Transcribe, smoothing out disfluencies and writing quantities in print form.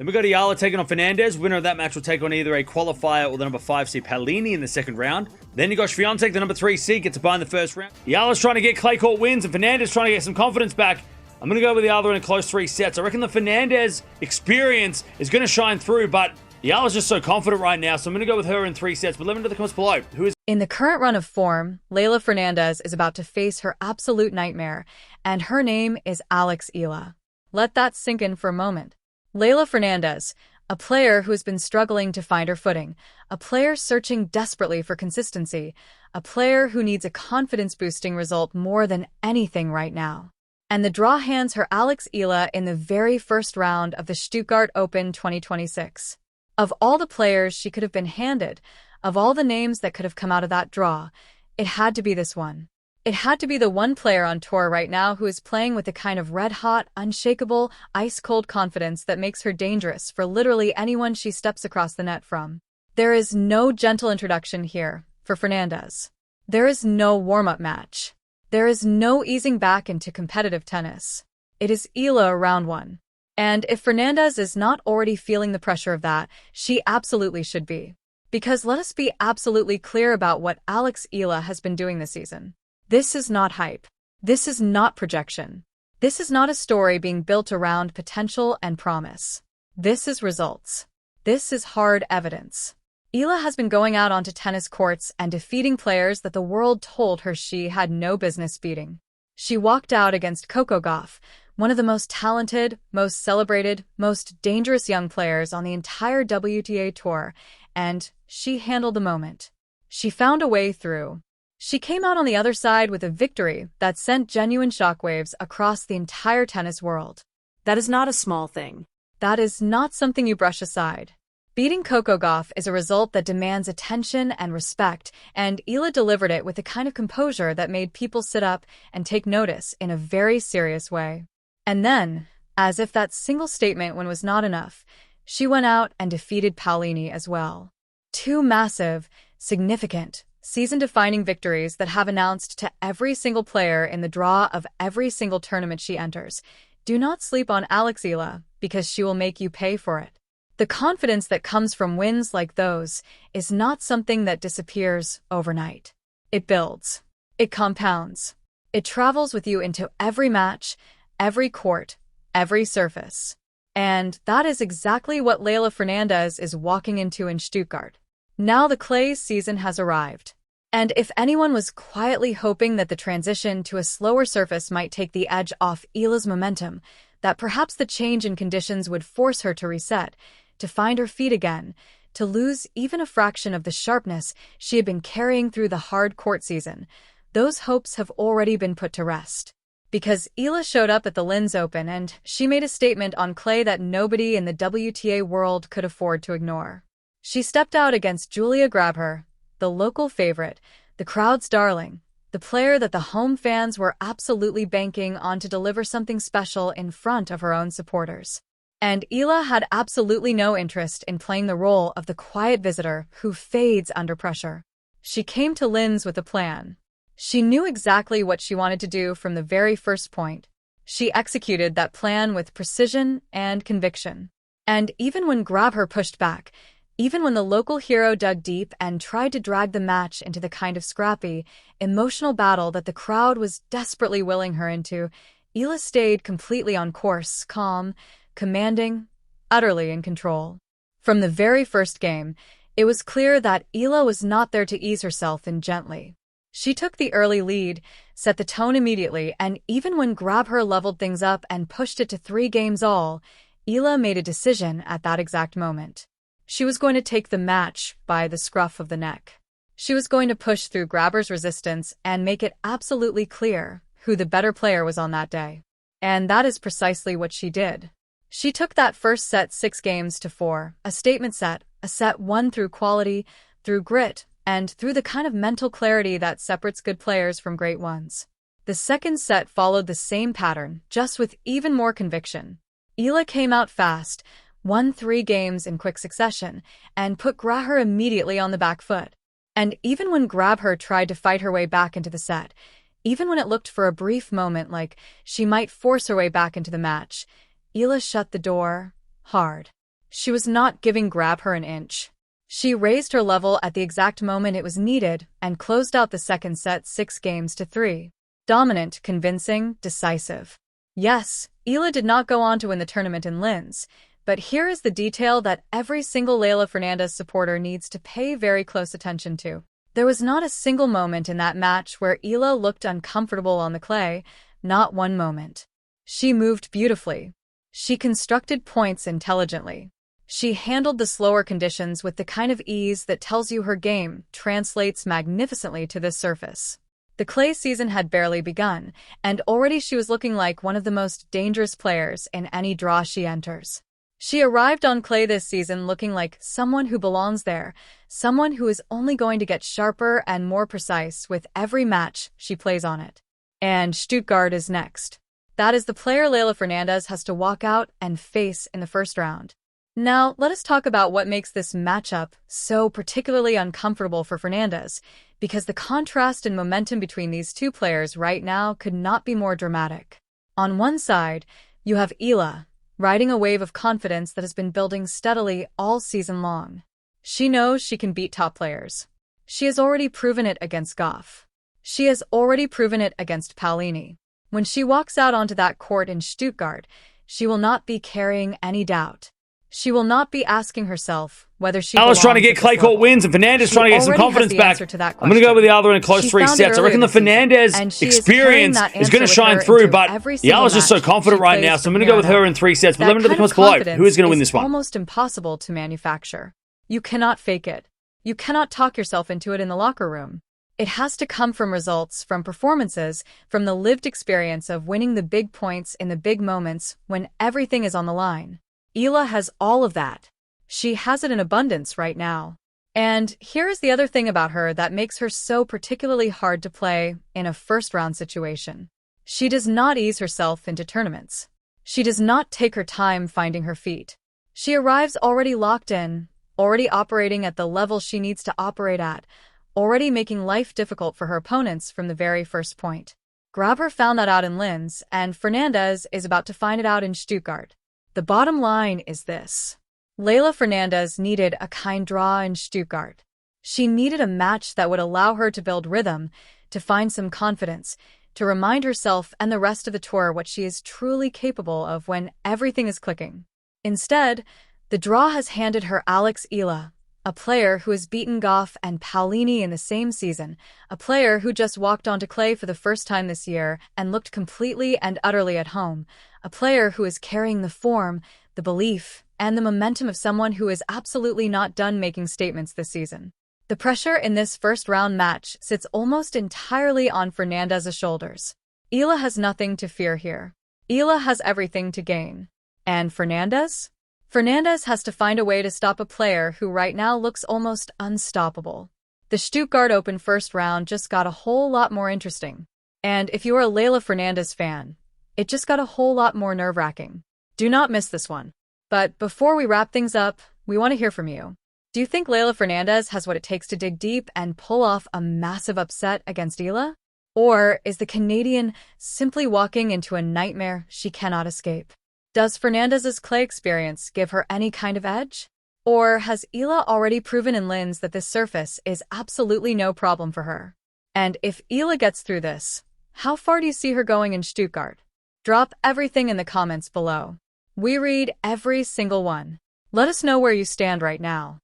Then we go to Eala taking on Fernandez. Winner of that match will take on either a qualifier or the number 5 seed Paolini in the second round. Then you got Swiatek, the number 3 seed, gets a bye in the first round. Eala's trying to get clay court wins, and Fernandez trying to get some confidence back. I'm going to go with Eala in a close 3 sets. I reckon the Fernandez experience is going to shine through, but Eala's just so confident right now, so I'm going to go with her in 3 sets. But let me know in the comments below. In the current run of form, Leylah Fernandez is about to face her absolute nightmare, and her name is Alex Eala. Let that sink in for a moment. Leylah Fernandez, a player who has been struggling to find her footing, a player searching desperately for consistency, a player who needs a confidence-boosting result more than anything right now. And the draw hands her Alex Eala in the very first round of the Stuttgart Open 2026. Of all the players she could have been handed, of all the names that could have come out of that draw, it had to be this one. It had to be the one player on tour right now who is playing with the kind of red-hot, unshakable, ice-cold confidence that makes her dangerous for literally anyone she steps across the net from. There is no gentle introduction here for Fernandez. There is no warm-up match. There is no easing back into competitive tennis. It is Eala round 1. And if Fernandez is not already feeling the pressure of that, she absolutely should be. Because let us be absolutely clear about what Alex Eala has been doing this season. This is not hype. This is not projection. This is not a story being built around potential and promise. This is results. This is hard evidence. Eala has been going out onto tennis courts and defeating players that the world told her she had no business beating. She walked out against Coco Gauff, one of the most talented, most celebrated, most dangerous young players on the entire WTA tour, and she handled the moment. She found a way through. She came out on the other side with a victory that sent genuine shockwaves across the entire tennis world. That is not a small thing. That is not something you brush aside. Beating Coco Gauff is a result that demands attention and respect, and Eala delivered it with the kind of composure that made people sit up and take notice in a very serious way. And then, as if that single statement was not enough, she went out and defeated Paolini as well. 2 massive, significant, season-defining victories that have announced to every single player in the draw of every single tournament she enters, do not sleep on Alex Eala, because she will make you pay for it. The confidence that comes from wins like those is not something that disappears overnight. It builds. It compounds. It travels with you into every match, every court, every surface. And that is exactly what Leylah Fernandez is walking into in Stuttgart. Now the clay season has arrived. And if anyone was quietly hoping that the transition to a slower surface might take the edge off Eala's momentum, that perhaps the change in conditions would force her to reset, to find her feet again, to lose even a fraction of the sharpness she had been carrying through the hard court season, those hopes have already been put to rest. Because Eala showed up at the Linz Open and she made a statement on clay that nobody in the WTA world could afford to ignore. She stepped out against Julia Grabher, the local favorite, the crowd's darling, the player that the home fans were absolutely banking on to deliver something special in front of her own supporters. And Eala had absolutely no interest in playing the role of the quiet visitor who fades under pressure. She came to Linz with a plan. She knew exactly what she wanted to do from the very first point. She executed that plan with precision and conviction. And even when Grabher pushed back, even when the local hero dug deep and tried to drag the match into the kind of scrappy, emotional battle that the crowd was desperately willing her into, Eala stayed completely on course, calm, commanding, utterly in control. From the very first game, it was clear that Eala was not there to ease herself in gently. She took the early lead, set the tone immediately, and even when Grabher leveled things up and pushed it to 3 games all, Eala made a decision at that exact moment. She was going to take the match by the scruff of the neck. She was going to push through Grabher's resistance and make it absolutely clear who the better player was on that day. And that is precisely what she did. She took that first set 6 games to 4, a statement set, a set won through quality, through grit, and through the kind of mental clarity that separates good players from great ones. The second set followed the same pattern, just with even more conviction. Eala came out fast, won 3 games in quick succession, and put Grabher immediately on the back foot. And even when Grabher tried to fight her way back into the set, even when it looked for a brief moment like she might force her way back into the match, Eala shut the door hard. She was not giving Grab her an inch. She raised her level at the exact moment it was needed and closed out the second set 6-3. Dominant, convincing, decisive. Yes, Eala did not go on to win the tournament in Linz, but here is the detail that every single Leylah Fernandez supporter needs to pay very close attention to. There was not a single moment in that match where Eala looked uncomfortable on the clay, not one moment. She moved beautifully. She constructed points intelligently. She handled the slower conditions with the kind of ease that tells you her game translates magnificently to this surface. The clay season had barely begun, and already she was looking like one of the most dangerous players in any draw she enters. She arrived on clay this season looking like someone who belongs there, someone who is only going to get sharper and more precise with every match she plays on it. And Stuttgart is next. That is the player Leylah Fernandez has to walk out and face in the first round. Now, let us talk about what makes this matchup so particularly uncomfortable for Fernandez, because the contrast and momentum between these two players right now could not be more dramatic. On one side, you have Eala, riding a wave of confidence that has been building steadily all season long. She knows she can beat top players. She has already proven it against Goff. She has already proven it against Paolini. When she walks out onto that court in Stuttgart, she will not be carrying any doubt. She will not be asking herself whether she Eala's trying to get clay court wins, and Fernandez trying to get some confidence back. I'm going to go with the other in a close 3 sets. I reckon the Fernandez experience is going to shine through, but Eala's just so confident right now, so I'm going to go with her in 3 sets. But let me know in the comments below, who is going to win this one? It's almost impossible to manufacture. You cannot fake it. You cannot talk yourself into it in the locker room. It has to come from results, from performances, from the lived experience of winning the big points in the big moments when everything is on the line. Eala has all of that. She has it in abundance right now. And here is the other thing about her that makes her so particularly hard to play in a first-round situation. She does not ease herself into tournaments. She does not take her time finding her feet. She arrives already locked in, already operating at the level she needs to operate at, already making life difficult for her opponents from the very first point. Grabher found that out in Linz, and Fernandez is about to find it out in Stuttgart. The bottom line is this. Leylah Fernandez needed a kind draw in Stuttgart. She needed a match that would allow her to build rhythm, to find some confidence, to remind herself and the rest of the tour what she is truly capable of when everything is clicking. Instead, the draw has handed her Alex Eala, a player who has beaten Goff and Paolini in the same season, a player who just walked onto clay for the first time this year and looked completely and utterly at home, a player who is carrying the form, the belief, and the momentum of someone who is absolutely not done making statements this season. The pressure in this first-round match sits almost entirely on Fernandez's shoulders. Eala has nothing to fear here. Eala has everything to gain. And Fernandez? Fernandez has to find a way to stop a player who right now looks almost unstoppable. The Stuttgart Open first round just got a whole lot more interesting. And if you are a Leylah Fernandez fan, it just got a whole lot more nerve-wracking. Do not miss this one. But before we wrap things up, we want to hear from you. Do you think Leylah Fernandez has what it takes to dig deep and pull off a massive upset against Eala? Or is the Canadian simply walking into a nightmare she cannot escape? Does Fernandez's clay experience give her any kind of edge? Or has Eala already proven in Linz that this surface is absolutely no problem for her? And if Eala gets through this, how far do you see her going in Stuttgart? Drop everything in the comments below. We read every single one. Let us know where you stand right now.